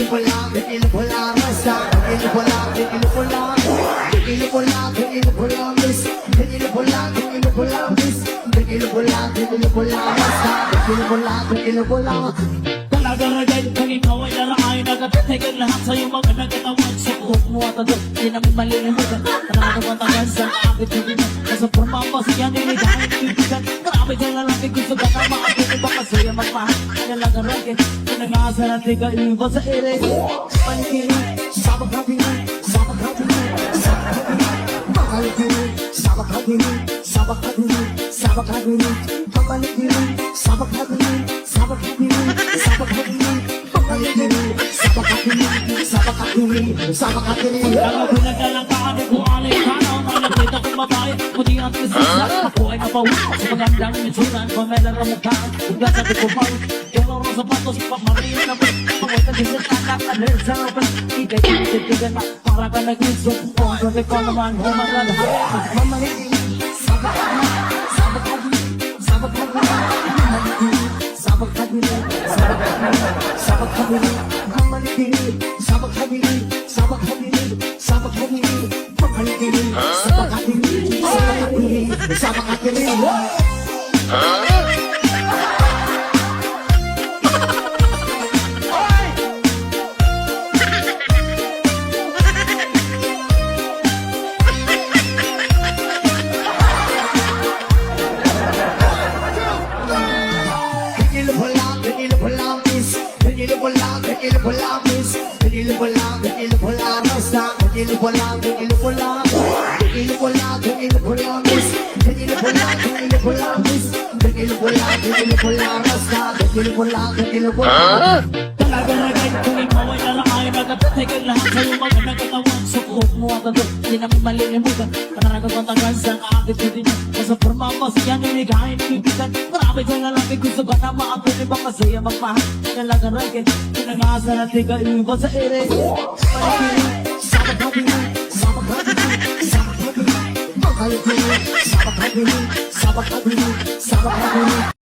pula, rasa, Talagang agad kung ikaw ay naraay nagatitigil lahat sa'yo mga nagatawan sa buhok mo at agad di namin malilimutan. Nakakapatagal sa aking titinan nasa pumapa siya niligahin ibigan. Marami dyan lalaki gusto ka na maakit iba kasi yung magmahal kailangan raket pinag-aasa na tiga iba sa ere panikiri sabag hapini sabag hapini sabag hapini panikiri sabag hapini sabag hapini sabag hapini panikiri sabag hapini sabag hapini sabag hapini panikiri sabag hapini sabag hapini sabag hapini Ang pinaglalangkaan ni kung alay ka na ang nakita kong babae puti at kisisa ako ay napawi sa magandang mitsunan pamela ng mukhaan hanggang sa tukupaw yung loro sapatos pamarina na ba pawag na din sa tanak sa open ikay na para ka nag-iso kung sabi ko naman humagal panikiri sabag hapini sabag hapini sabag hapini sabag hapini sabag hapini panikiri sabag hapini sabag hapini sabag hapini panikiri sabag hapini sabag hapini Talagang agad kung ikaw ay naraay nagatitigil lahat sa'yo mga nagatawan sa buhok mo at agad di namin malilimutan. Nakakapatagal sa aking titinan nasa pumapa siya niligahin ibigan. Marami dyan lalaki gusto ka na maakit iba kasi yung magmahal kailangan raket pinag-aasa na tiga iba sa ere panikiri sabag hapini sabag hapini sabag hapini panikiri sabag hapini sabag hapini sabag hapini